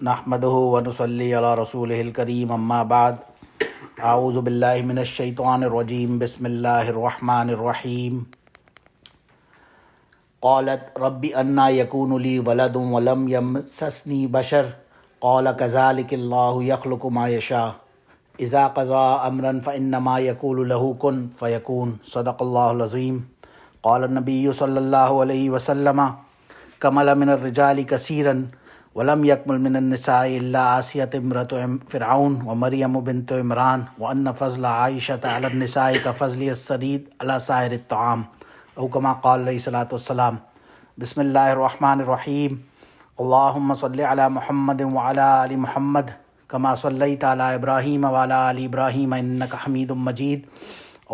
نحمده ونصلي على رسوله الكريم اما بعد اعوذ باللہ من الشیطان الرجیم بسم اللہ الرحمن الرحیم قالت رب انا يكون لي ولد ولم يمسسني بشر قال كذلك الله يخلق ما يشاء اذا قضى امرا فانما يقول له كن فيكون صدق الله العظيم قال النبي صلى الله عليه وسلم كمل من الرجال كثيرا ولم يكمل من النساء الا آسية امرأة فرعون ومريم بنت عمران وان فضل عائشة على النساء كفضل الثريد على سائر الطعام او كما قال علیہ الصلوۃ والسلام. بسم اللہ الرحمن الرحیم. اللهم صل على محمد وعلى آل محمد كما صليت على ابراہیم وعلى آل ابراہیم انك حمید مجید.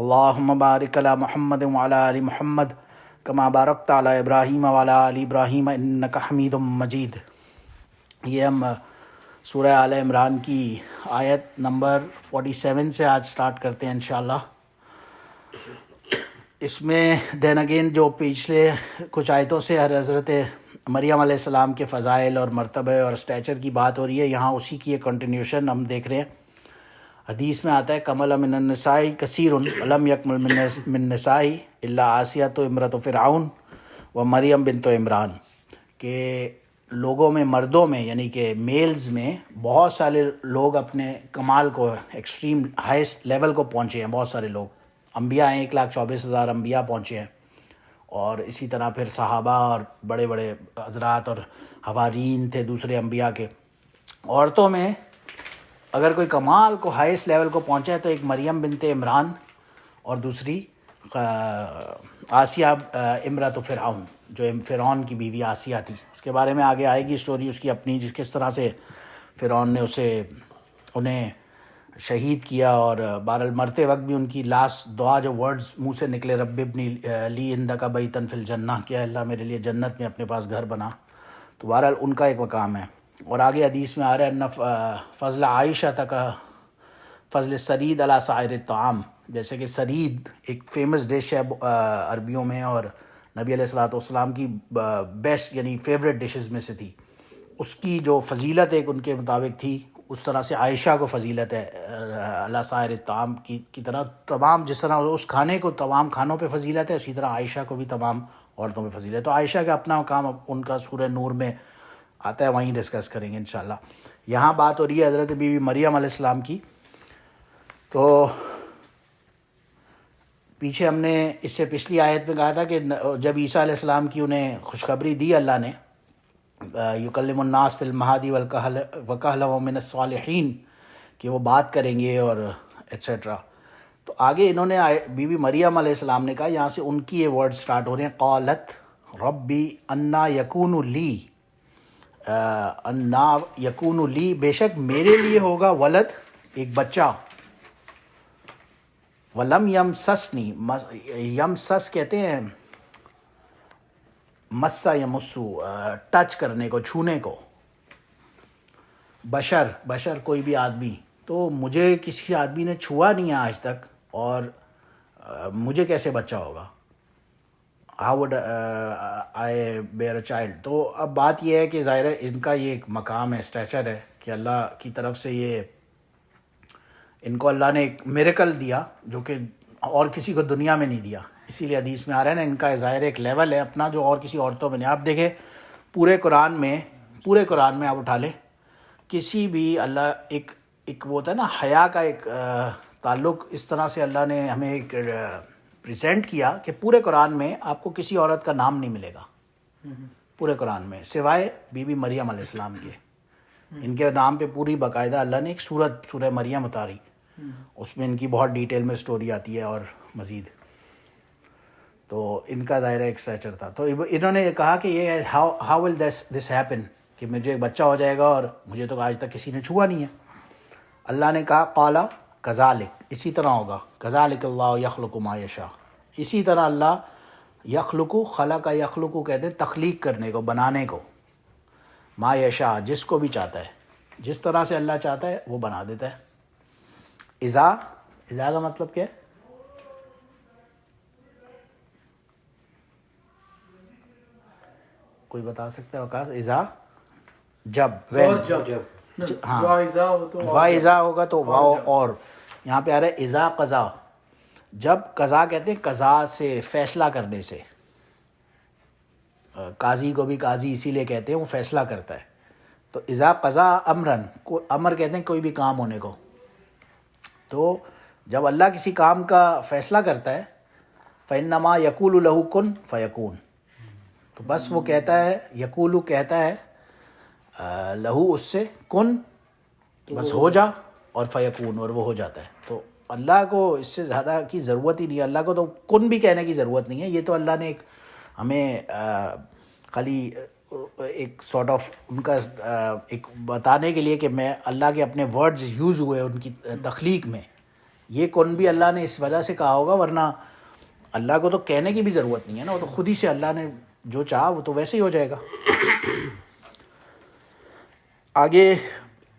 اللهم بارک علی محمد وعلى آل محمد كما بارکت علی ابراہیم وعلى آل ابراہیم انك حمید مجید. یہ ہم سورہ آل عمران کی آیت نمبر 47 سے آج سٹارٹ کرتے ہیں انشاءاللہ. اس میں دین اگین جو پچھلے کچھ آیتوں سے حضرت مریم علیہ السلام کے فضائل اور مرتبہ اور اسٹیچر کی بات ہو رہی ہے، یہاں اسی کی ایک کنٹینیوشن ہم دیکھ رہے ہیں. حدیث میں آتا ہے کمل من النساء کثیر ولم یکمل من نساء الا آسیۃ امرأۃ فرعون و مریم بنت عمران، کہ لوگوں میں، مردوں میں یعنی کہ میلز میں بہت سارے لوگ اپنے کمال کو، ایکسٹریم ہائیسٹ لیول کو پہنچے ہیں. بہت سارے لوگ انبیاء ہیں، 1,24,000 انبیاء پہنچے ہیں، اور اسی طرح پھر صحابہ اور بڑے بڑے حضرات اور حوارین تھے دوسرے انبیاء کے. عورتوں میں اگر کوئی کمال کو، ہائیسٹ لیول کو پہنچا ہے تو ایک مریم بنت عمران اور دوسری آسیہ امرأۃ فرعون، جو فرعون کی بیوی آسیہ تھی. اس کے بارے میں آگے آئے گی اسٹوری اس کی اپنی، کس طرح سے فرعون نے انہیں شہید کیا، اور بہرحال مرتے وقت بھی ان کی لاسٹ دعا، جو ورڈز منہ سے نکلے، رب ابنی لی عندک بیتا فی الجنہ، کہ اللہ میرے لیے جنت میں اپنے پاس گھر بنا. تو بہرحال ان کا ایک مقام ہے. اور آگے حدیث میں آ رہا ہے ان فضل عائشہ تک فضل سرید علی سائر الطعام، جیسے کہ سرید ایک فیمس ڈش ہے عربیوں میں، اور نبی علیہ الصلوۃ والسلام کی بیسٹ یعنی فیوریٹ ڈشز میں سے تھی. اس کی جو فضیلت ایک ان کے مطابق تھی، اس طرح سے عائشہ کو فضیلت ہے علی سائر الطعام کی طرح. تمام جس طرح اس کھانے کو تمام کھانوں پہ فضیلت ہے، اسی طرح عائشہ کو بھی تمام عورتوں پہ فضیلت ہے. تو عائشہ کا اپنا مقام ان کا سورہ نور میں آتا ہے، وہیں ڈسکس کریں گے انشاءاللہ. یہاں بات ہو رہی ہے حضرت بی بی مریم علیہ السلام کی. تو پیچھے ہم نے اس سے پچھلی آیت میں کہا تھا کہ جب عیسیٰ علیہ السلام کی انہیں خوشخبری دی اللہ نے، یکلم الناس فی المہدی وکہلا ومن الصالحین، کہ وہ بات کریں گے اور ایٹسیٹرا. تو آگے انہوں نے بی بی مریم علیہ السلام نے کہا، یہاں سے ان کی یہ ورڈ سٹارٹ ہو رہے ہیں، قالت ربی انا یکون لی، انا یکون لی، بے شک میرے لیے ہوگا ولد، ایک بچہ. ولم یمسسنی، یمسس کہتے ہیں مسا یمسو، ٹچ کرنے کو، چھونے کو. بشر کوئی بھی آدمی، تو مجھے کسی آدمی نے چھوا نہیں ہے آج تک، اور مجھے کیسے بچہ ہوگا؟ How would I bear a child? تو اب بات یہ ہے کہ ظاہر ہے ان کا یہ ایک مقام ہے، اسٹیچر ہے، کہ اللہ کی طرف سے یہ ان کو اللہ نے ایک میریکل دیا جو کہ اور کسی کو دنیا میں نہیں دیا. اسی لیے حدیث میں آ رہا ہے نا، ان کا ظاہر ایک لیول ہے اپنا جو اور کسی عورتوں میں نہیں. آپ دیکھیں پورے قرآن میں آپ اٹھا لیں، کسی بھی اللہ ایک وہ ہوتا ہے نا حیا کا ایک تعلق، اس طرح سے اللہ نے ہمیں ایک پریزنٹ کیا کہ پورے قرآن میں آپ کو کسی عورت کا نام نہیں ملے گا پورے قرآن میں، سوائے بی بی مریم علیہ السلام کے. ان کے نام پہ پوری باقاعدہ اللہ نے ایک سورہ مریم اتاری، اس میں ان کی بہت ڈیٹیل میں سٹوری آتی ہے اور مزید. تو ان کا دائرہ ایک سیچر تھا. تو انہوں نے کہا کہ یہ ہاؤ ول دس ہیپن، کہ مجھے ایک بچہ ہو جائے گا اور مجھے تو آج تک کسی نے چھوا نہیں ہے. اللہ نے کہا قالا کذالک، اسی طرح ہوگا. کذالک اللہ یخلق ما یشاء، اسی طرح اللہ یخلق، خلق یخلق کہتے ہیں تخلیق کرنے کو، بنانے کو. ما یشاء، جس کو بھی چاہتا ہے، جس طرح سے اللہ چاہتا ہے وہ بنا دیتا ہے. اذا کا مطلب کیا ہے؟ کوئی بتا سکتا ہے وقاص؟ اذا جب وین ہاں واذا ہوگا تو واو اور یہاں پہ آ رہا ہے اذا قضا. جب قضا کہتے ہیں قضا سے فیصلہ کرنے سے. قاضی کو بھی قاضی اسی لیے کہتے ہیں وہ فیصلہ کرتا ہے. تو اذا قضا امرن کو امر کہتے ہیں کوئی بھی کام ہونے کو. تو جب اللہ کسی کام کا فیصلہ کرتا ہے فإنما یقول لہ کن فیکون. تو بس وہ کہتا ہے یقول کہتا ہے لہو اس سے کن بس ہو جا اور فیکون اور وہ ہو جاتا ہے. تو اللہ کو اس سے زیادہ کی ضرورت ہی نہیں ہے. اللہ کو تو کن بھی کہنے کی ضرورت نہیں ہے. یہ تو اللہ نے ایک ہمیں خالی ایک سارٹ آف ان کا ایک بتانے کے لیے کہ میں اللہ کے اپنے ورڈز یوز ہوئے ان کی تخلیق میں. یہ کن بھی اللہ نے اس وجہ سے کہا ہوگا, ورنہ اللہ کو تو کہنے کی بھی ضرورت نہیں ہے نا. وہ تو خود ہی سے اللہ نے جو چاہا وہ تو ویسے ہی ہو جائے گا. آگے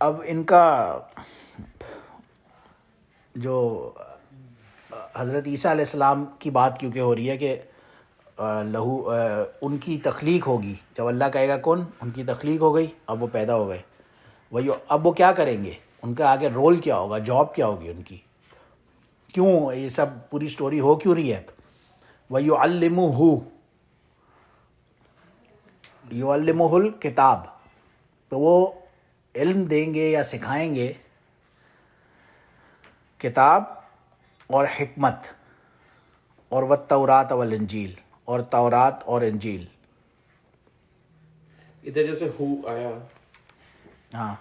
اب ان کا جو حضرت عیسیٰ علیہ السلام کی بات کیونکہ ہو رہی ہے کہ لہو ان کی تخلیق ہوگی. جب اللہ کہے گا کن, ان کی تخلیق ہو گئی, اب وہ پیدا ہو گئے. وہی اب وہ کیا کریں گے, ان کا آگے رول کیا ہوگا, جاب کیا ہوگی ان کی, کیوں یہ سب پوری سٹوری ہو کیوں رہی ہے. وَيُعَلِّمُهُ يُعَلِّمُهُ الکتاب, تو وہ علم دیں گے یا سکھائیں گے کتاب اور حکمت اور والتورات والانجیل اور تورات اور انجیل. ادھر جیسے ہو آیا ہاں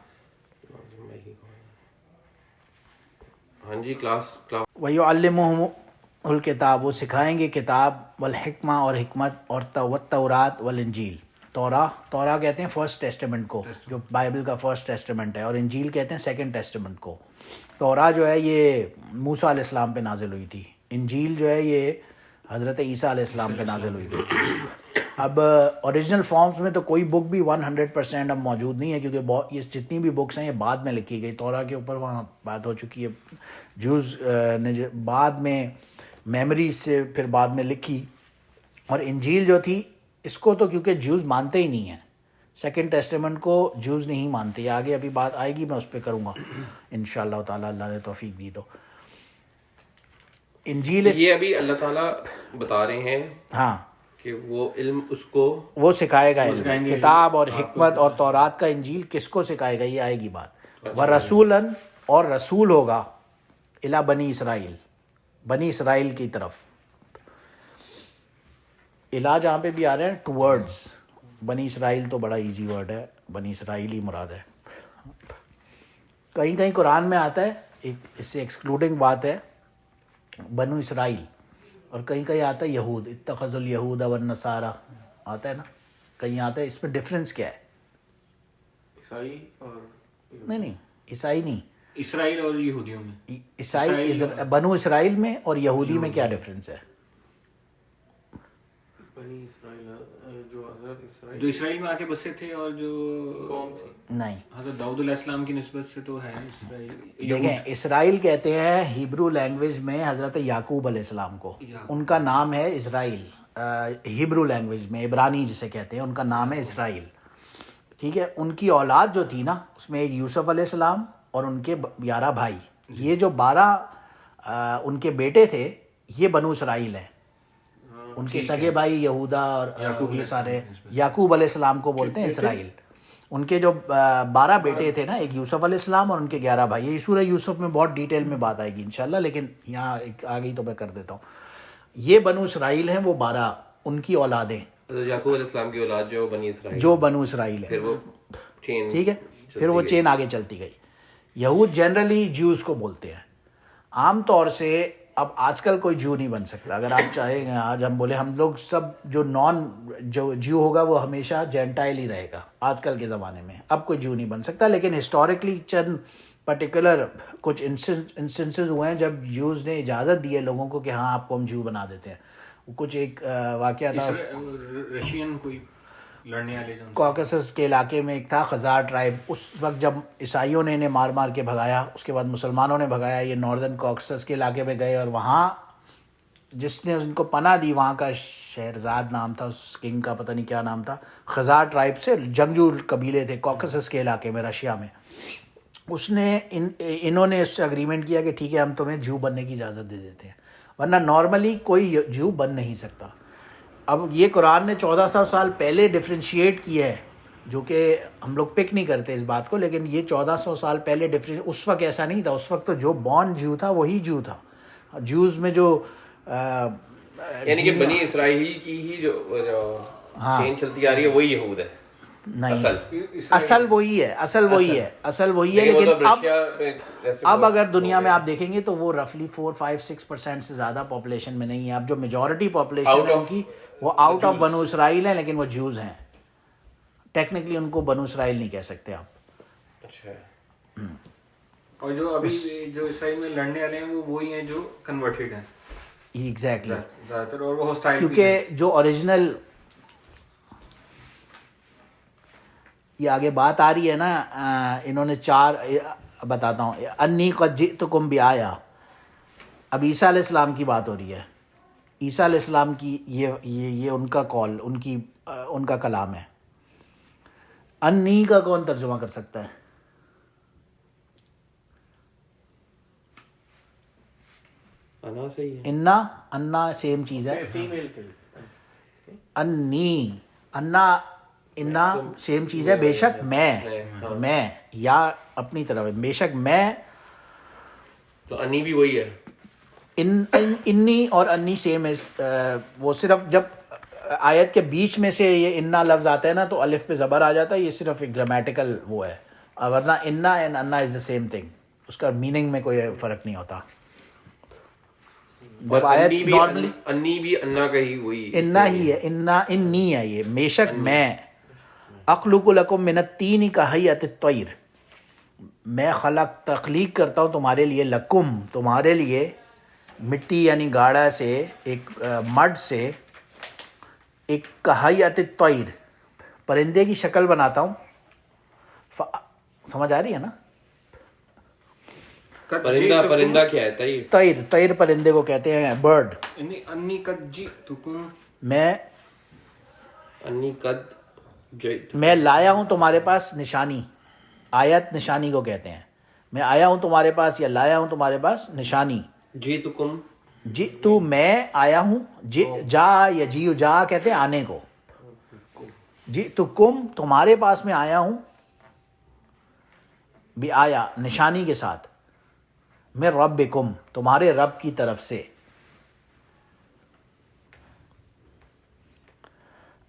ہاں جی کلاس وَيُعَلِّمُهُمُ الکتاب, وہ سکھائیں گے کتاب والحکمہ اور حکمت اور والتورات والانجیل. تورا کہتے ہیں فرسٹ ٹیسٹمنٹ کو, جو بائبل کا فرسٹ ٹیسٹمنٹ ہے, اور انجیل کہتے ہیں سیکنڈ ٹیسٹمنٹ کو. تورا جو ہے یہ موسیٰ علیہ السلام پہ نازل ہوئی تھی. انجیل جو ہے یہ حضرت عیسیٰ علیہ السلام پہ نازل ہوئی تھی. اب اوریجنل فارمز میں تو کوئی بک بھی 100% اب موجود نہیں ہے, کیونکہ یہ جتنی بھی بکس ہیں یہ بعد میں لکھی گئی. تورا کے اوپر وہاں بات ہو چکی ہے, جوز نے بعد میں میموریز سے پھر بعد میں لکھی. اور انجیل جو تھی اس کو تو کیونکہ جوز مانتے ہی نہیں ہیں, سیکنڈ ٹیسٹمنٹ کو جوز نہیں مانتے. آگے ابھی بات آئے گی, میں اس پہ کروں گا انشاءاللہ تعالیٰ, اللہ نے توفیق دی تو. انجیل یہ ابھی اللہ تعالیٰ بتا رہے ہیں ہاں کہ وہ علم اس کو وہ سکھائے گا. علم کتاب اور حکمت اور تورات کا انجیل کس کو سکھائے گا, یہ آئے گی بات. ورسولاً, اور رسول ہوگا الی بنی اسرائیل, بنی اسرائیل کی طرف. الا جہاں پہ بھی آ رہے ہیں ٹورڈز, بنی اسرائیل تو بڑا ایزی ورڈ ہے, بنی اسرائیل ہی مراد ہے. کہیں کہیں قرآن میں آتا ہے ایک اس سے ایکسکلوڈنگ بات ہے بنو اسرائیل, اور کہیں کہیں آتا ہے یہود, اتخذوا الیہود والنصارى آتا ہے نا, کہیں آتا ہے. اس میں ڈفرینس کیا ہے؟ عیسائی اور نہیں عیسائی نہیں, اسرائیل اور یہودیوں میں. عیسائی بنو اسرائیل میں اور یہودی میں کیا ڈفرینس ہے؟ بنی اسرائیل جو حضرت اسرائیل جو اسرائیل میں آ کے بسے تھے, اور جو قوم تھی, نہیں, حضرت داؤد علیہ السلام کی نسبت سے تو ہے اسرائیل. دیکھیں اسرائیل کہتے ہیں ہیبرو لینگویج میں حضرت یعقوب علیہ السلام کو, ان کا نام ہے اسرائیل. ہیبرو لینگویج میں عبرانی جسے کہتے ہیں, ان کا نام ہے اسرائیل. ٹھیک ہے, ان کی اولاد جو تھی نا اس میں ایک یوسف علیہ السلام اور ان کے 11 بھائی, یہ جو 12 ان کے بیٹے تھے یہ بنو اسرائیل ہیں. ان کے سگے بھائی یہودا اور یہ سارے یعقوب علیہ السلام کو بولتے ہیں اسرائیل. ان کے جو 12 بیٹے تھے نا, ایک یوسف علیہ السلام اور ان کے 11 بھائی. یہ سورہ یوسف میں بہت ڈیٹیل میں بات آئے گی انشاءاللہ, لیکن یہاں آ گئی تو میں کر دیتا ہوں. یہ بنو اسرائیل ہیں, وہ 12 ان کی اولادیں, یعقوب علیہ السلام کی اولاد جو بنی اسرائیل, جو بنو اسرائیل پھر ہے. وہ چین, ٹھیک ہے, پھر وہ چین آگے چلتی گئی. یہود جنرلی جیوز کو بولتے ہیں عام طور سے. اب آج کل کوئی جیو نہیں بن سکتا. اگر آپ چاہیں گے آج ہم بولے ہم لوگ سب جو جو جیو ہوگا وہ ہمیشہ جینٹائل ہی رہے گا آج کل کے زمانے میں. اب کوئی جیو نہیں بن سکتا, لیکن ہسٹوریکلی چند پرٹیکولر کچھ انسٹنسز ہوئے ہیں جب جیوز نے اجازت دی ہے لوگوں کو کہ ہاں آپ کو ہم جیو بنا دیتے ہیں. کچھ ایک واقعہ تھا رشین کوئی لڑنے والے کوکسس کے علاقے میں ایک تھا خزار ٹرائب. اس وقت جب عیسائیوں نے انہیں مار مار کے بھگایا, اس کے بعد مسلمانوں نے بھگایا, یہ ناردرن کوکسس کے علاقے میں گئے اور وہاں جس نے ان کو پناہ دی، وہاں کا شہرزاد نام تھا اس کنگ کا، پتہ نہیں کیا نام تھا، خزار ٹرائب سے، جنگجو قبیلے تھے کوکسس کے علاقے میں رشیا میں. اس نے انہوں نے اس سے اگریمنٹ کیا کہ ٹھیک ہے ہم تمہیں جو بننے کی اجازت دے دیتے ہیں، ورنہ نارملی کوئی جو بن نہیں سکتا. اب یہ قرآن نے 1400 سال پہلے ڈفرینشیٹ کیا ہے، جو کہ ہم لوگ پک نہیں کرتے اس بات کو، لیکن یہ 1400 سال پہلے اس وقت ایسا نہیں تھا. اس وقت تو جو بورن جو تھا وہی جو تھا. جوز میں جو یعنی کہ بنی اسرائیل کی ہی جو چین چلتی آ رہی ہے وہی یہود ہے نہیں، اصل وہی ہے، اصل وہی ہے. لیکن اب اگر دنیا میں آپ دیکھیں گے تو وہ رفلی 4-5-6% سے زیادہ پاپولیشن میں نہیں ہے. اب جو میجورٹی پاپولیشن ہے ان کی وہ آؤٹ آف بنو اسرائیل ہیں، لیکن وہ جوز ہیں. ٹیکنیکلی ان کو بنو اسرائیل نہیں کہہ سکتے آپ. اچھا. اور جو ابھی جو اسرائیل میں لڑنے والے ہیں وہ وہی ہیں جو کنورٹڈ ہیں ایگزیکٹلی زیادہ تر، اور وہ ہوسٹائل کیونکہ جو اوریجنل یہ آگے بات آ رہی ہے نا، انہوں نے 4 بتاتا ہوں، انی قد جئتکم بآیہ. اب عیسیٰ علیہ السلام کی بات ہو رہی ہے. عیسیٰ علیہ السلام کی یہ ان کا کال، ان کا کلام ہے. انی کا کون ترجمہ کر سکتا ہے؟ انا صحیح ہے. انا سیم چیز ہے. فیمیل کے لیے انا سیم چیز ہے. بے شک میں یا اپنی طرف، بے شک میں. تو انی بھی وہی ہے. انی اور انی سیم ہے. وہ صرف جب آیت کے بیچ میں سے یہ انا لفظ آتا ہے نا تو الف پہ زبر آ جاتا ہے. یہ صرف ایک گرامیٹیکل وہ ہے، ورنہ انا اینڈ انا از دا سیم تھنگ. اس کا میننگ میں کوئی فرق نہیں ہوتا. جب آیت نارملی انی بھی انا کا ہی وہی انا ہی ہے، انی ہے یہ. بے شک میں اخلق لکم من الطین کہیئۃ الطیر، میں تخلیق کرتا ہوں تمہارے لیے، لکم تمہارے لیے، مٹی یعنی گاڑا سے، ایک مڈ سے، ایک کہیئۃ الطیر پرندے کی شکل بناتا ہوں. سمجھ آ رہی ہے نا؟ پرندہ کیا ہے؟ طیر پرندے کو کہتے ہیں، برڈ. انی قد جئتکم، میں لایا ہوں تمہارے پاس نشانی. آیت نشانی کو کہتے ہیں. میں آیا ہوں تمہارے پاس یا لایا ہوں تمہارے پاس نشانی. جئتکم، تو میں آیا ہوں. جا یا جیو، جا کہتے ہیں آنے کو. جئتکم تمہارے پاس میں آیا ہوں، بھی آیا نشانی کے ساتھ، میں ربکم تمہارے رب کی طرف سے.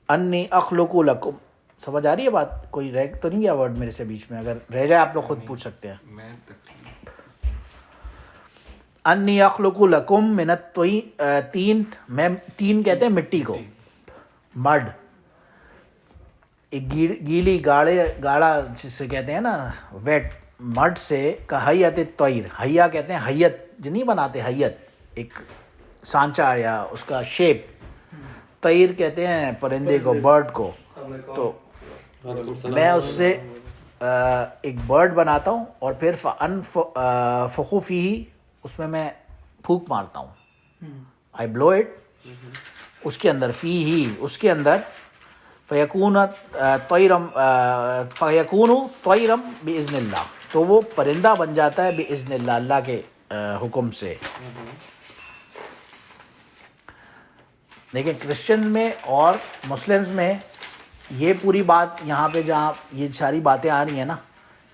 انی اخلق لکم. سمجھ آ رہی ہے بات؟ کوئی رہ تو نہیں گیا ورڈ میرے سے بیچ میں؟ اگر رہ جائے آپ لوگ خود پوچھ سکتے ہیں. میں انی اخلق لکم من الطین، میں تین کہتے ہیں مٹی کو، مڈ. ایک گیلی گاڑا جسے کہتے ہیں نا ویٹ، مڈ سے کہیئۃ الطیر. حیا کہتے ہیں حیت، جو نہیں بناتے حیت، ایک سانچہ یا اس کا شیپ. طیر کہتے ہیں پرندے کو، برڈ کو. تو میں اس سے ایک برڈ بناتا ہوں اور پھر فخو فیہ، اس میں پھونک مارتا ہوں. آئی بلو اٹ اس کے اندر، فیہ اس کے اندر، فیکون طیرم باذن اللہ، تو وہ پرندہ بن جاتا ہے باذن اللہ، اللہ کے حکم سے. لیکن کرسچن میں اور مسلمز میں یہ پوری بات، یہاں پہ جہاں یہ ساری باتیں آ رہی ہیں نا،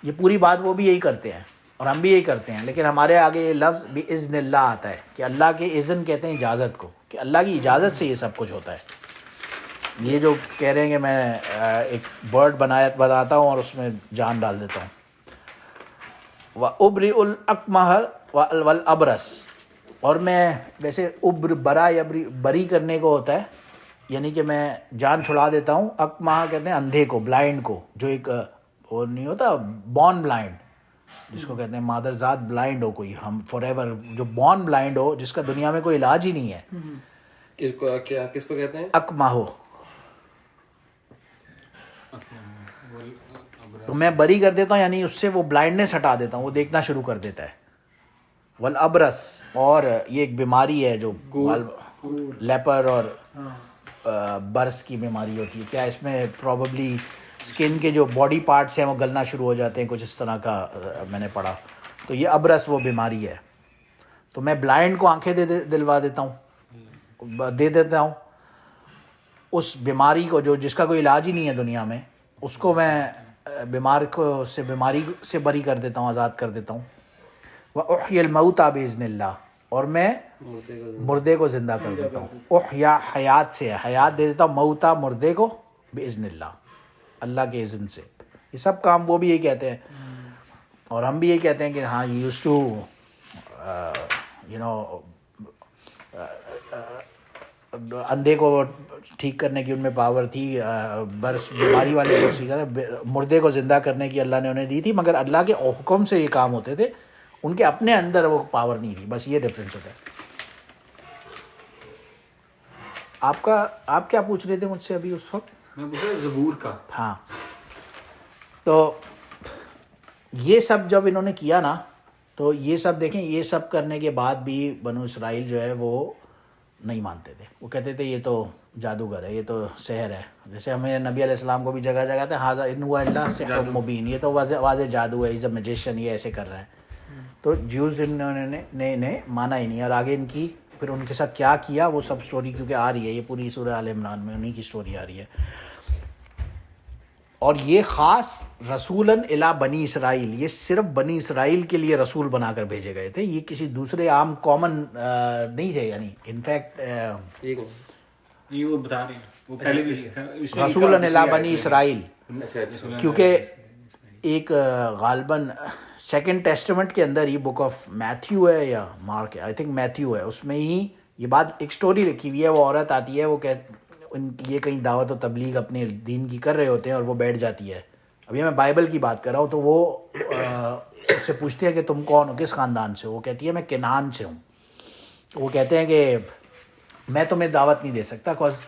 یہ پوری بات وہ بھی یہی کرتے ہیں اور ہم بھی یہی کرتے ہیں. لیکن ہمارے آگے یہ لفظ باذن اللہ آتا ہے کہ اللہ کے اذن کہتے ہیں اجازت کو، کہ اللہ کی اجازت سے یہ سب کچھ ہوتا ہے. یہ جو کہہ رہے ہیں کہ میں ایک برڈ بناتا ہوں اور اس میں جان ڈال دیتا ہوں. وَأُبْرِئُ الْأَكْمَحَ وَالْأَبْرَصَ، اور میں ویسے بری کرنے کو ہوتا ہے، یعنی کہ میں جان چھڑا دیتا ہوں. اکمہ کہتے ہیں اندھے کو، بلائنڈ کو، جو ایک وہ نہیں ہوتا بورن بلائنڈ، جس کو کہتے ہیں مادر ذات بلائنڈ ہو کوئی، ہم فار ایور، جو بورن بلائنڈ ہو، جس کا دنیا میں کوئی علاج ہی نہیں ہے. کس کو کہتے ہیں؟ اکمہ ہو. تو میں بری کر دیتا ہوں، یعنی اس سے وہ بلائنڈنس ہٹا دیتا ہوں، وہ دیکھنا شروع کر دیتا ہے. والابرس، اور یہ ایک بیماری ہے جو لیپر اور برس کی بیماری ہوتی ہے. کیا اس میں پروبیبلی اسکن کے جو باڈی پارٹس ہیں وہ گلنا شروع ہو جاتے ہیں، کچھ اس طرح کا میں نے پڑھا. تو یہ ابرس وہ بیماری ہے. تو میں بلائنڈ کو آنکھیں دلوا دیتا ہوں، دے دیتا ہوں. اس بیماری کو جس کا کوئی علاج ہی نہیں ہے دنیا میں، اس کو میں بیماری سے بری کر دیتا ہوں، آزاد کر دیتا ہوں. وَأُحْيِي الْمَوْتَى بِإِذْنِ اللَّهِ، اور میں مردے کو زندہ کر دیتا ہوں. احیا حیات سے ہے، حیات دے دیتا ہوں، موتا مردے کو، بِإِذْنِ اللَّهِ، اللہ کے اذن سے. یہ سب کام وہ بھی یہی کہتے ہیں، اور ہم بھی یہی کہتے ہیں کہ ہاں یوز ٹو اندھے کو ٹھیک کرنے کی ان میں پاور تھی، برس بیماری والے کو مردے کو زندہ کرنے کی اللہ نے انہیں دی تھی، مگر اللہ کے حکم سے یہ کام ہوتے تھے، ان کے اپنے اندر وہ پاور نہیں تھی. بس یہ ڈفرینس ہوتا ہے. آپ کیا پوچھ رہے تھے مجھ سے ابھی اس وقت؟ میں پوچھ رہا زبور کا. ہاں، تو یہ سب جب انہوں نے کیا نا، تو یہ سب دیکھیں، یہ سب کرنے کے بعد بھی بنو اسرائیل جو ہے وہ نہیں مانتے تھے. وہ کہتے تھے یہ تو جادوگر ہے، یہ تو سحر ہے. جیسے ہمیں نبی علیہ السلام کو بھی جگہ جگہ تھے ھذا ان هو الا سحر مبین، یہ تو واضح جادو ہے، از اے میجیشین، یہ ایسے کر رہا ہے. تو جیوز انہوں نے مانا ہی نہیں. اور آگے پھر ان کے ساتھ کیا کیا وہ سب سٹوری کیونکہ آ رہی ہے، یہ پوری سورہ آل عمران میں انہی کی سٹوری آ رہی ہے. اور یہ خاص رسولاً الی بنی اسرائیل، یہ صرف بنی اسرائیل کے لیے رسول بنا کر بھیجے گئے تھے. یہ کسی دوسرے عام کامن نہیں تھے. یعنی انفیکٹ یہ وہ بتا رہے ہیں وہ پہلے بھی رسولاً الی بنی اسرائیل، کیونکہ ایک غالباً سیکنڈ ٹیسٹمنٹ کے اندر ہی بک آف میتھیو ہے یا مارک ہے، آئی تھنک میتھیو ہے، اس میں ہی یہ بات ایک سٹوری لکھی ہوئی ہے. وہ عورت آتی ہے، وہ یہ کہیں دعوت و تبلیغ اپنے دین کی کر رہے ہوتے ہیں اور وہ بیٹھ جاتی ہے. ابھی میں بائبل کی بات کر رہا ہوں. تو وہ اس سے پوچھتے ہیں کہ تم کون ہو، کس خاندان سے ہو؟ وہ کہتی ہے میں کنعان سے ہوں. وہ کہتے ہیں کہ میں تمہیں دعوت نہیں دے سکتا، بیکاز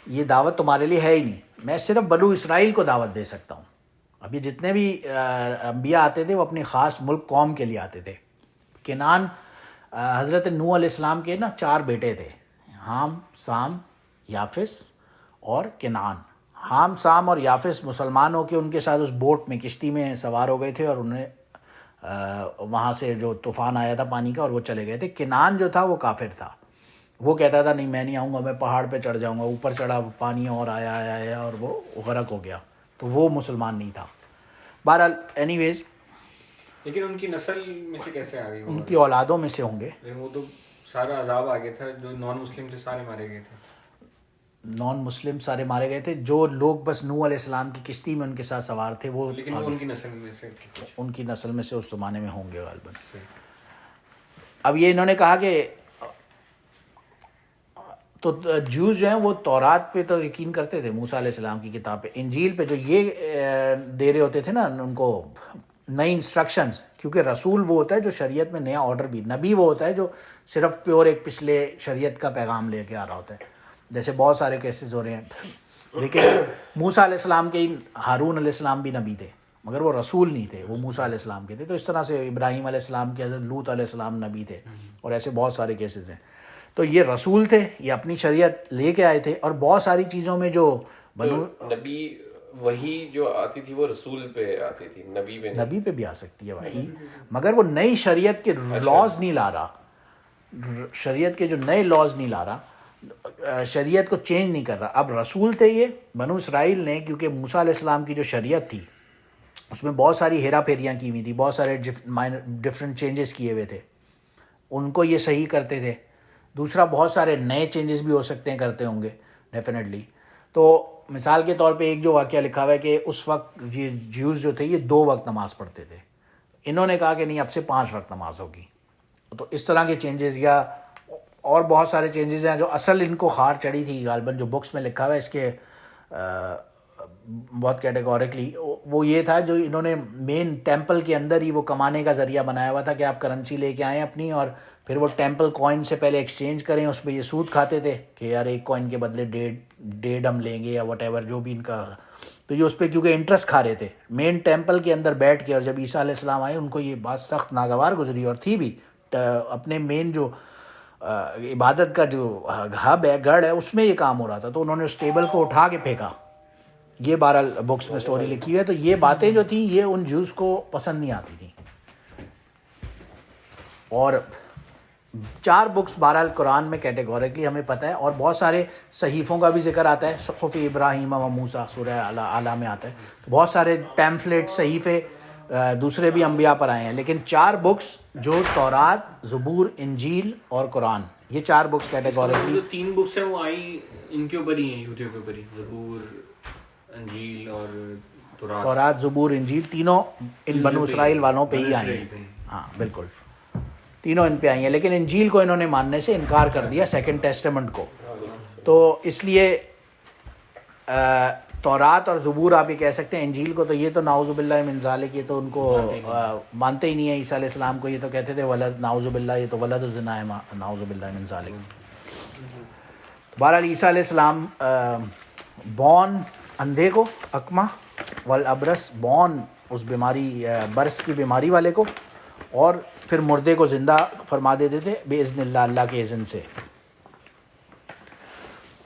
یہ دعوت تمہارے لیے ہے ہی نہیں، میں صرف بنو اسرائیل کو دعوت دے سکتا ہوں. ابھی جتنے بھی انبیاء آتے تھے وہ اپنی خاص ملک قوم کے لیے آتے تھے. کنعان حضرت نوح علیہ السلام کے 4 بیٹے تھے، حام، سام، یافس اور کنعان. حام، سام اور یافس مسلمان ہو کے ان کے ساتھ اس بوٹ میں، کشتی میں سوار ہو گئے تھے، اور انہیں وہاں سے جو طوفان آیا تھا پانی کا، اور وہ چلے گئے تھے. کنعان جو تھا وہ کافر تھا. وہ کہتا تھا نہیں میں نہیں آؤں گا، میں پہاڑ پہ چڑھ جاؤں گا. اوپر چڑھا، پانی اور آیا اور وہ غرق ہو گیا. تو وہ مسلمان نہیں تھا. بہرحال اینی ویز، لیکن ان کی نسل میں سے کیسے آ گئی؟ ان کی اولادوں میں سے ہوں گے. وہ تو سارا عذاب آ گیا تھا، جو نان مسلم تھے سارے مارے گئے تھے. نان مسلم سارے مارے گئے تھے. جو لوگ بس نوح علیہ السلام کی کشتی میں ان کے ساتھ سوار تھے وہ، لیکن وہ ان کی نسل میں سے تھے. ان کی نسل میں سے اس زمانے میں ہوں گے غالباً. اب یہ انہوں نے کہا کہ تو جوز جو ہیں وہ تورات پہ تو یقین کرتے تھے، موسیٰ علیہ السلام کی کتاب پہ. انجیل پہ جو یہ دے رہے ہوتے تھے نا ان کو نئی انسٹرکشنز، کیونکہ رسول وہ ہوتا ہے جو شریعت میں نیا آرڈر بھی، نبی وہ ہوتا ہے جو صرف پیور ایک پچھلے شریعت کا پیغام لے کے آ رہا ہوتا ہے. جیسے بہت سارے کیسز ہو رہے ہیں. لیکن موسیٰ علیہ السلام کے ہارون علیہ السلام بھی نبی تھے، مگر وہ رسول نہیں تھے، وہ موسیٰ علیہ السلام کے تھے. تو اس طرح سے ابراہیم علیہ السلام کے حضرت لوط علیہ السلام نبی تھے، اور ایسے بہت سارے کیسز ہیں. تو یہ رسول تھے، یہ اپنی شریعت لے کے آئے تھے. اور بہت ساری چیزوں میں جو نبی وہی جو آتی تھی وہ رسول پہ آتی تھی، نبی پہ بھی آ سکتی ہے وہی، مگر وہ نئی شریعت کے لاز نہیں لا رہا. شریعت کے جو نئے لاز نہیں لا رہا، شریعت کو چینج نہیں کر رہا. اب رسول تھے یہ بنو اسرائیل نے، کیونکہ موسیٰ علیہ السلام کی جو شریعت تھی اس میں بہت ساری ہیرا پھیریاں کی ہوئی تھی، بہت سارے ڈفرینٹ چینجز کیے ہوئے تھے. ان کو یہ صحیح کرتے تھے. دوسرا بہت سارے نئے چینجز بھی ہو سکتے ہیں، کرتے ہوں گے ڈیفینیٹلی. تو مثال کے طور پہ ایک جو واقعہ لکھا ہوا ہے کہ اس وقت یہ جیوز جو تھے یہ 2 وقت نماز پڑھتے تھے. انہوں نے کہا کہ نہیں اب سے 5 وقت نماز ہوگی. تو اس طرح کے چینجز، یا اور بہت سارے چینجز ہیں جو اصل ان کو خار چڑھی تھی غالباً، جو بکس میں لکھا ہوا ہے اس کے بہت کیٹیگوریکلی. وہ یہ تھا جو انہوں نے مین ٹیمپل کے اندر ہی وہ کمانے کا ذریعہ بنایا ہوا تھا کہ آپ کرنسی لے کے آئیں اپنی، اور پھر وہ ٹیمپل کوائن سے پہلے ایکسچینج کریں. اس پہ یہ سود کھاتے تھے کہ یار 1 کوائن کے بدلے 1.5 ہم لیں گے یا وٹ ایور جو بھی ان کا. تو یہ اس پہ کیونکہ انٹرسٹ کھا رہے تھے مین ٹیمپل کے اندر بیٹھ کے. اور جب عیسیٰ علیہ السلام آئے ان کو یہ بات سخت ناگوار گزری، اور تھی بھی اپنے مین جو عبادت کا جو ہب ہے, گڑھ ہے, اس میں یہ کام ہو رہا تھا. تو انہوں نے اس ٹیبل کو اٹھا کے پھینکا. یہ 12 بکس میں سٹوری لکھی ہوئی ہے. تو یہ باتیں جو تھیں یہ ان جوز کو پسند نہیں آتی تھیں. اور 4 بکس بہرحال قرآن میں کیٹیگوریکلی ہمیں پتہ ہے, اور بہت سارے صحیفوں کا بھی ذکر آتا ہے. صحف ابراہیم و موسیٰ سورہ اعلیٰ میں آتا ہے. تو بہت سارے پیمفلیٹ صحیفے دوسرے بھی انبیاء پر آئے ہیں, لیکن 4 بکس جو تورات, زبور, انجیل اور قرآن, یہ 4 بکس کیٹیگوریکلی. جو 3 بکس ہیں وہ آئی ان کے اوپر ہی ہیں, یوٹیوب کے اوپر ہی, زبور, انجیل اور تورات, زبور, انجیل تینوں ان بنو اسرائیل والوں پہ ہی آئی ہیں. ہاں بالکل, تینوں ان پہ آئی ہیں. لیکن انجیل کو انہوں نے ماننے سے انکار کر دیا, سیکنڈ ٹیسٹمنٹ کو. تو اس لیے تورات اور زبور آپ یہ کہہ سکتے ہیں. انجیل کو تو یہ تو نعوذ باللہ من ذالک, یہ تو ان کو مانتے ہی نہیں ہیں. عیسیٰ علیہ السلام کو یہ تو کہتے تھے ولد, نعوذ باللہ, یہ تو ولد الزنا ہے, نعوذ باللہ من ذالک. بہرحال عیسیٰ علیہ السلام بون اندھے کو, اکمہ والابرس, بون اس بیماری برس کی بیماری والے کو, اور پھر مردے کو زندہ فرما دیتے تھے باذن اللہ, اللہ کے اذن سے.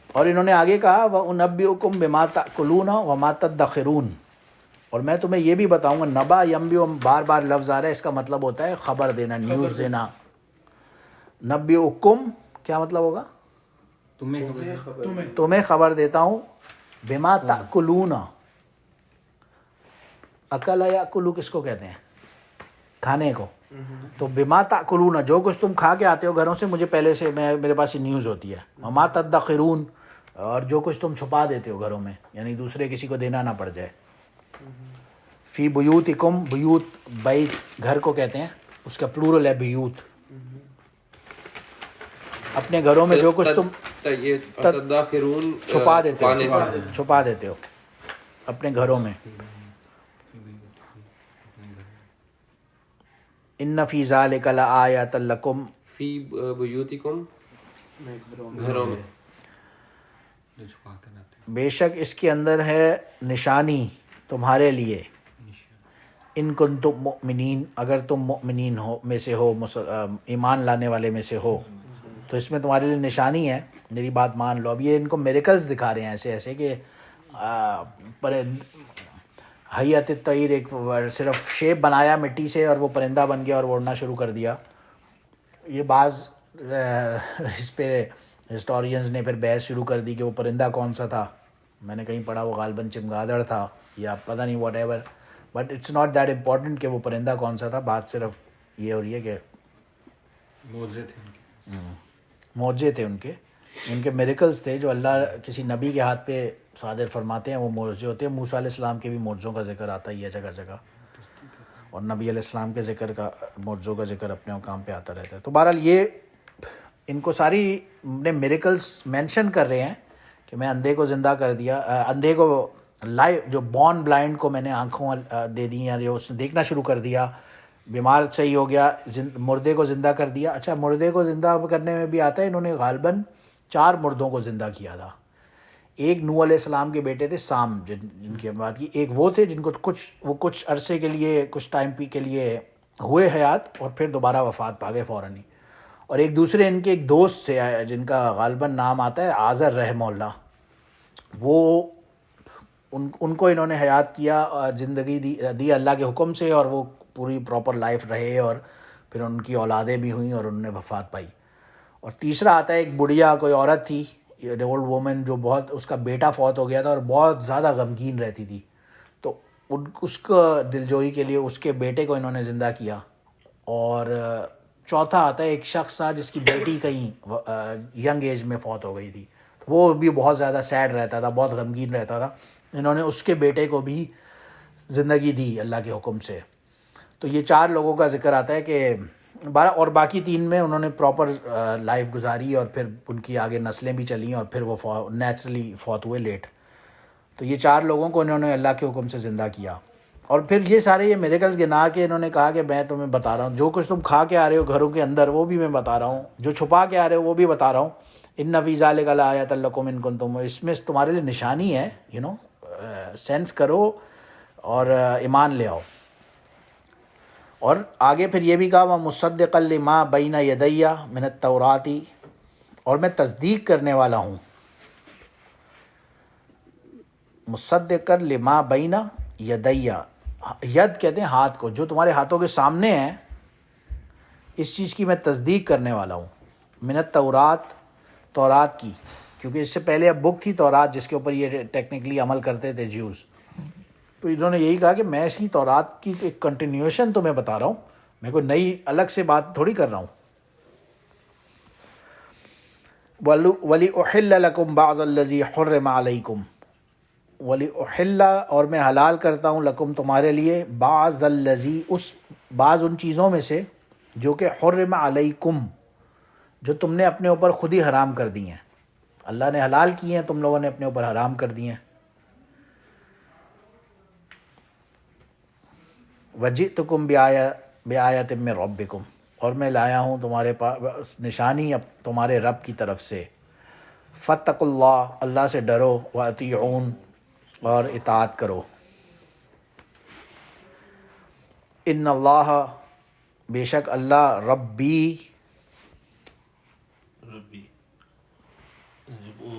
اور انہوں نے آگے کہا وَأُنَبِّئُكُم بِمَا تَأْكُلُونَ وَمَا تَدَّخِرُونَ, اور میں تمہیں یہ بھی بتاؤں گا. نبا ینبئ, بار بار لفظ آ رہا ہے, اس کا مطلب ہوتا ہے خبر دینا, نیوز دینا. نبئکم کیا مطلب ہوگا؟ تمہیں خبر دیتا ہوں. بما تأکلون, اکل یاکلو کس کو کہتے ہیں؟ کھانے کو. تو بما تأکلون, جو کچھ تم کھا کے آتے ہو گھروں سے, مجھے پہلے سے میرے پاس یہ نیوز ہوتی ہے. وما تدخرون, اور جو کچھ تم چھپا دیتے ہو گھروں میں, یعنی دوسرے کسی کو دینا نہ پڑ جائے. فی بیوتکم, بیوت بیت گھر کو کہتے ہیں, اس کا پلورل ہے بیوت. اپنے گھروں میں جو کچھ تم چھپا دیتے ہو اپنے گھروں میں. ان فی ذلک لآیات لکم, فی بیوتکم, گھروں میں, بے شک اس کے اندر ہے نشانی تمہارے لیے. ان کنتم مؤمنین, اگر تم مؤمنین ہو میں سے ہو, ایمان لانے والے میں سے ہو, تو اس میں تمہارے لیے نشانی ہے, میری بات مان لو. اب یہ ان کو میریکلز دکھا رہے ہیں ایسے ایسے کہ حیات الطیر, ایک صرف شیپ بنایا مٹی سے اور وہ پرندہ بن گیا اور وہ اڑنا شروع کر دیا. یہ بعض اس پہ ہسٹورینز نے پھر بحث شروع کر دی کہ وہ پرندہ کون سا تھا. میں نے کہیں پڑھا وہ غالباً چمگادڑ تھا یا پتہ نہیں whatever, but it's not that important کہ وہ پرندہ کون سا تھا. بات صرف یہ ہو رہی ہے کہ معجزے تھے ان کے میریکلز تھے جو اللہ کسی نبی کے ہاتھ پہ صادر فرماتے ہیں, وہ معجزے ہوتے ہیں. موسیٰ علیہ السلام کے بھی معجزوں کا ذکر آتا ہی ہے جگہ جگہ, اور نبی علیہ السلام کے ذکر کا, معجزوں کا ذکر اپنے مقام پہ آتا رہتا ہے. تو بہرحال یہ ان کو ساری نے میریکلز مینشن کر رہے ہیں کہ میں اندھے کو زندہ کر دیا, اندھے کو لائف, جو بورن بلائنڈ کو میں نے آنکھوں دے دی ہیں, جو اس نے دیکھنا شروع کر دیا, بیمار صحیح ہو گیا, مردے کو زندہ کر دیا. اچھا, مردے کو زندہ کرنے میں بھی آتا ہے, انہوں نے غالباً 4 مردوں کو زندہ کیا تھا. ایک نوح علیہ السلام کے بیٹے تھے سام, جن کی بات کی, ایک وہ تھے جن کو کچھ عرصے کے لیے, کچھ ٹائم کے لیے ہوئے حیات اور پھر دوبارہ وفات پا گئے فوراً ہی. اور ایک دوسرے ان کے ایک دوست تھے جن کا غالباً نام آتا ہے آذر رحمہ اللہ, وہ ان کو انہوں نے حیات کیا, زندگی دی اللہ کے حکم سے, اور وہ پوری پراپر لائف رہے, اور پھر ان کی اولادیں بھی ہوئیں اور انہوں نے وفات پائی. اور تیسرا آتا ہے ایک بڑھیا کوئی عورت تھی, اولڈ وومن, جو بہت, اس کا بیٹا فوت ہو گیا تھا اور بہت زیادہ غمگین رہتی تھی. تو اس کو دلجوئی کے لیے اس کے بیٹے کو انہوں نے زندہ کیا. اور چوتھا آتا ہے ایک شخص تھا جس کی بیٹی کہیں ینگ ایج میں فوت ہو گئی تھی, تو وہ بھی بہت زیادہ سیڈ رہتا تھا, بہت غمگین رہتا تھا. انہوں نے اس کے بیٹے کو بھی زندگی دی اللہ کے حکم سے. تو یہ 4 لوگوں کا ذکر آتا ہے کہ اور باقی 3 میں انہوں نے پراپر لائف گزاری, اور پھر ان کی آگے نسلیں بھی چلیں, اور پھر وہ نیچرلی فوت ہوئے لیٹ. تو یہ 4 لوگوں کو انہوں نے اللہ کے حکم سے زندہ کیا. اور پھر یہ سارے یہ میریکلز گنا کے انہوں نے کہا کہ میں تمہیں بتا رہا ہوں, جو کچھ تم کھا کے آ رہے ہو گھروں کے اندر وہ بھی میں بتا رہا ہوں, جو چھپا کے آ رہے ہو وہ بھی بتا رہا ہوں. ان فی ذلک لآیات لکم ان کنتم, اس میں تمہارے لیے نشانی ہے, سینس کرو اور ایمان لے آؤ. اور آگے پھر یہ بھی کہا وَمُصَدِّقًا لِمَا بَيْنَ يَدَيَّ مِنَ التَّوْرَاةِ، اور میں تصدیق کرنے والا ہوں، مصدقاً لما بین یدیہ، ید کہتے ہیں ہاتھ کو، جو تمہارے ہاتھوں کے سامنے ہے اس چیز کی میں تصدیق کرنے والا ہوں، من التورات، تورات کی، کیونکہ اس سے پہلے اب بک تھی تورات جس کے اوپر یہ ٹیکنیکلی عمل کرتے تھے جیوز، تو انہوں نے یہی کہا کہ میں اسی تورات کی ایک کنٹینیوشن تمہیں بتا رہا ہوں، میں کوئی نئی الگ سے بات تھوڑی کر رہا ہوں۔ وَلِأُحِلَّ لَكُمْ بَعْضَ الَّذِي حُرِّمَ عَلَيْكُمْ، وَلِأُحِلَّ، اور میں حلال کرتا ہوں، لکم تمہارے لیے، بعض الذی، اس بعض ان چیزوں میں سے جو کہ حرم علیکم، جو تم نے اپنے اوپر خود ہی حرام کر دی ہیں، اللہ نے حلال کی ہیں، تم لوگوں نے اپنے اوپر حرام کر دی ہیں۔ وجئتکم بآیۃ من ربکم، اور میں لایا ہوں تمہارے پاس نشانی تمہارے رب کی طرف سے، فاتقوا اللہ، اللہ سے ڈرو، واطیعون، اور اطاعت کرو، ان اللہ، بے شک اللہ، ربی، ربی، وہ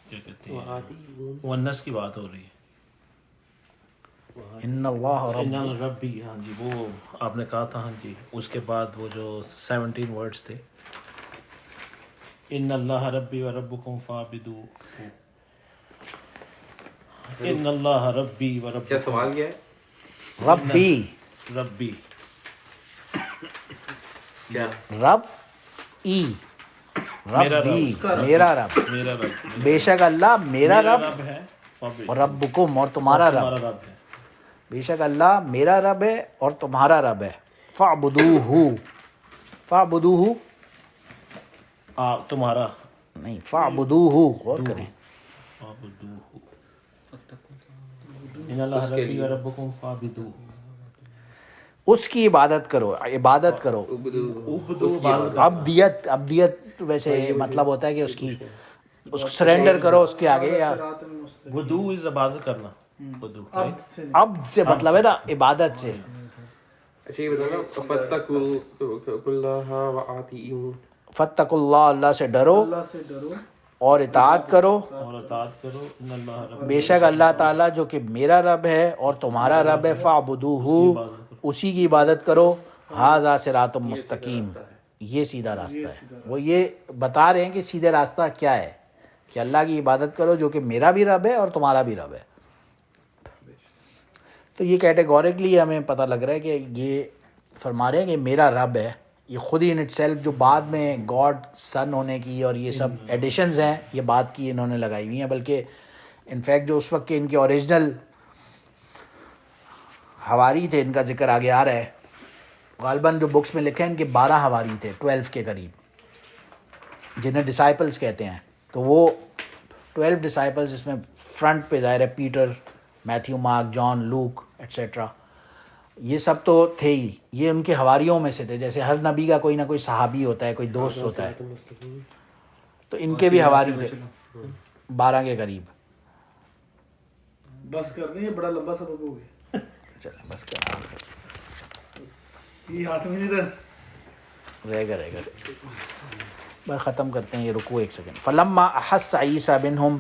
کیا کہتے ہیں، ونس کی بات ہو رہی ہے، ان اللہ ان ربی، ربی، ہاں جی، وہ آپ نے کہا تھا، ہاں جی، اس کے بعد وہ جو 17 ورڈز تھے، ان اللہ ربی و ربکم فاعبدوہ، ان اللہ ربی و ربکم، کیا سوال کیا ہے؟ ربی، ربی، کیا رب ای، میرا ربی، رب، میرا رب، میرا رب، بے شک اللہ میرا رب، ہے، فاعبدوہ، اور ربکم، اور تمہارا رب، تمہارا رب ہے، بے شک اللہ میرا رب ہے اور تمہارا رب ہے، فاعبدوہ، فاعبدوہ تمہارا، نہیں، فاعبدوہ، غور کریں، فاعبدوہ، ان اللہ ربی و ربکم فاعبدوہ، اس کی عبادت کرو، عبادت کرو، عبدیت، عبدیت ویسے مطلب ہوتا ہے کہ اس کو سرینڈر کرو اس کے آگے، یا ودو از عبادت کرنا، ودو، عبد سے مطلب ہے نا عبادت سے، اچھا یہ بتانا، فَاتَّقُوا اللَّهَ وَأَطِیعُونِ، فاتقوا اللہ، اللہ سے ڈرو اور اطاعت کرو، اور اطاعت کرو، ان اللہ رب، بے شک اللہ تعالیٰ جو کہ میرا رب ہے اور تمہارا رب ہے، فاعبدوہ، اسی کی عبادت کرو، ھذا صراط مستقیم، یہ سیدھا راستہ ہے، وہ یہ بتا رہے ہیں کہ سیدھے راستہ کیا ہے، کہ اللہ کی عبادت کرو جو کہ میرا بھی رب ہے اور تمہارا بھی رب ہے۔ تو یہ کیٹیگوریکلی ہمیں پتہ لگ رہا ہے کہ یہ فرما رہے ہیں کہ میرا رب ہے، یہ خود ہی ان اٹ سیلف، جو بعد میں گاڈ سن ہونے کی اور یہ سب ایڈیشنز ہیں، یہ بات کی انہوں نے لگائی ہوئی ہیں، بلکہ انفیکٹ جو اس وقت کے ان کے اوریجنل حواری تھے، ان کا ذکر آگے آ رہا ہے، غالباً جو بکس میں لکھے ہیں ان کے 12 حواری تھے، 12 کے قریب، جنہیں ڈسائپلز کہتے ہیں، تو وہ 12 ڈسائپلز، اس میں فرنٹ پہ ظاہر ہے پیٹر، میتھیو، مارک، جان، لوک ایٹسیٹرا، یہ سب تو تھے ہی، یہ ان کے حواریوں میں سے تھے، جیسے ہر نبی کا کوئی نہ کوئی صحابی ہوتا ہے، کوئی دوست ہوتا ہے، تو ان کے بھی حواری تھے 12 کے قریب۔ بس کر دیں، یہ بڑا لمبا سبق ہو گیا، چلیں بس کرنا، یہ ہاتھ میں نہیں رہے گا بس ختم کرتے ہیں، یہ رکو ایک سیکنڈ۔ فلما احس عیسیٰ بنہم،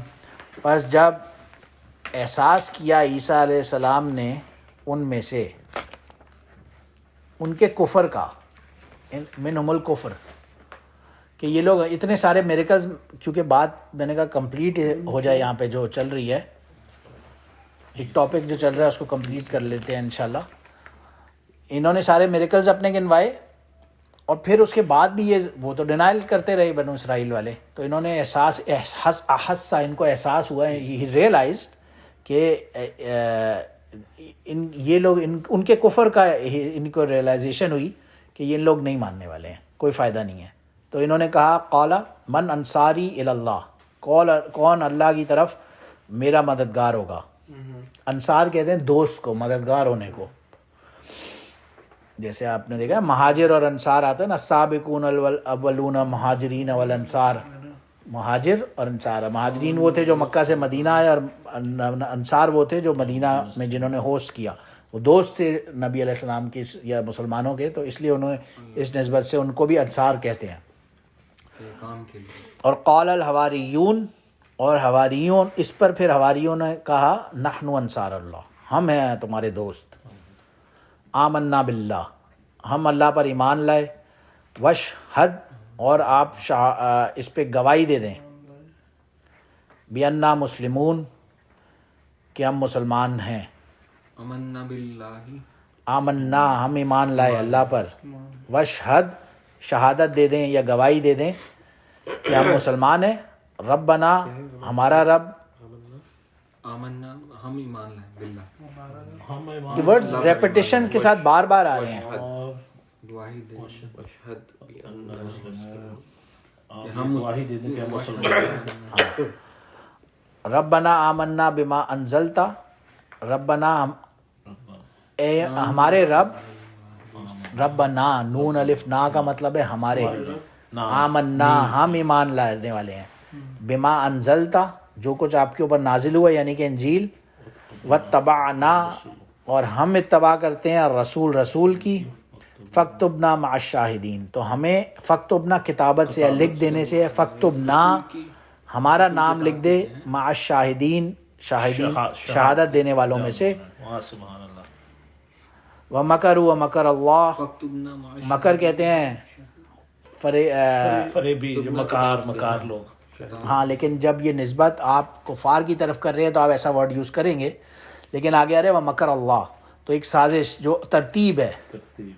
پس جب احساس کیا عیسیٰ علیہ السلام نے ان میں سے، ان کے کفر کا، منہم الکفر، کہ یہ لوگ اتنے سارے میریکلز، کیونکہ بات میں نے کہا کمپلیٹ ہو جائے یہاں پہ جو چل رہی ہے، ایک ٹاپک جو چل رہا ہے اس کو کمپلیٹ کر لیتے ہیں انشاءاللہ۔ انہوں نے سارے میریکلز اپنے گنوائے، اور پھر اس کے بعد بھی یہ وہ تو ڈینائل کرتے رہے بنو اسرائیل والے، تو انہوں نے احساس ان کو احساس ہوا، ہی ریئلائزڈ کہ یہ لوگ ان کے کفر کا ان کو ریئلائزیشن ہوئی کہ یہ لوگ نہیں ماننے والے ہیں، کوئی فائدہ نہیں ہے، تو انہوں نے کہا قال من انصاری الی اللہ، کون اللہ کی طرف میرا مددگار ہوگا۔ انصار کہتے ہیں دوست کو، مددگار ہونے کو، جیسے آپ نے دیکھا مہاجر اور انصار آتا ہے نا، السابقون الاولون مہاجرین والانصار، مہاجر اور انصار، مہاجرین وہ تھے جو مکہ سے مدینہ آئے، اور انصار وہ تھے جو مدینہ میں جنہوں نے ہوسٹ کیا، وہ دوست تھے نبی علیہ السلام کی یا مسلمانوں کے، تو اس لیے انہوں نے اس نسبت سے ان کو بھی انصار کہتے ہیں. کام کے لیے. اور قال الحواریون، اور حواریون، اس پر پھر حواریوں نے کہا نحن انصار اللہ، ہم ہیں تمہارے دوست. آمنا باللہ، ہم اللہ پر ایمان لائے. وشہد، اور آپ اس پہ گواہی دے دیں. بِأَنَّا مسلمون، کہ ہم مسلمان ہیں. آمنا باللہ، آمنا، ہم ایمان لائے اللہ پر. وشہد، شہادت دے دیں یا گواہی دے دیں کہ ہم مسلمان ہیں. ربنا، ہمارا رب. آمنا، ہم ایمان لائے باللہ. ہم یہ ورڈز ریپیٹیشنز کے ساتھ بار بار آ رہے ہیں. اور گواہی دے. اشہد ہم گواہی دے دیں کہ ہم مسلمان ہیں. ربنا آمنا بما انزلتا، ربنا اے ہمارے رب. ربنا، نون الف نا کا مطلب ہے ہمارے. آمنا، ہم ایمان لانے والے ہیں. بما انزلتا، جو کچھ آپ کے اوپر نازل ہوا یعنی کہ انجیل. واتبعنا، اور ہم اتباع کرتے ہیں رسول، رسول کی. فاکتبنا مع الشاہدین، تو ہمیں فاکتبنا کتابت سے لکھ دینے سے ہے. فاکتبنا، ہمارا نام لکھ دے. مع الشاہدین، شاہدین شہادت دینے والوں میں سے. وہاں سبحان اللہ. ومکروا ومکر اللہ، فاکتبنا مع مکر کہتے ہیں فریبی، جو مکار لوگ. ہاں، لیکن جب یہ نسبت آپ کفار کی طرف کر رہے ہیں تو آپ ایسا ورڈ یوز کریں گے، لیکن آگے آ رہے ومکر اللہ، تو ایک سازش جو ترتیب ہے. ترتیب.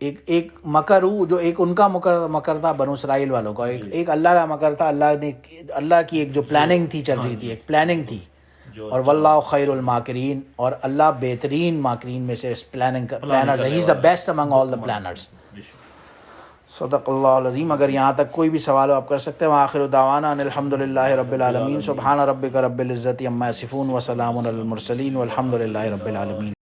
ایک مکر جو ایک ان کا مکر تھا بنو اسرائیل والوں کا، ایک اللہ کا مکر تھا. اللہ کی ایک جو پلاننگ تھی چل رہی تھی، ایک پلاننگ تھی. اور واللہ خیر الماکرین، اور اللہ بہترین ماکرین میں سے پلانرز ہے. He is the best among all the planners. صدق اللہ العظیم. اگر یہاں تک کوئی بھی سوال ہو آپ کر سکتے ہیں. وآخر دعوانا ان الحمد للہ رب العالمین. سبحان ربک رب العزت عما یصفون وسلام علی المرسلین والحمد للہ رب العالمین.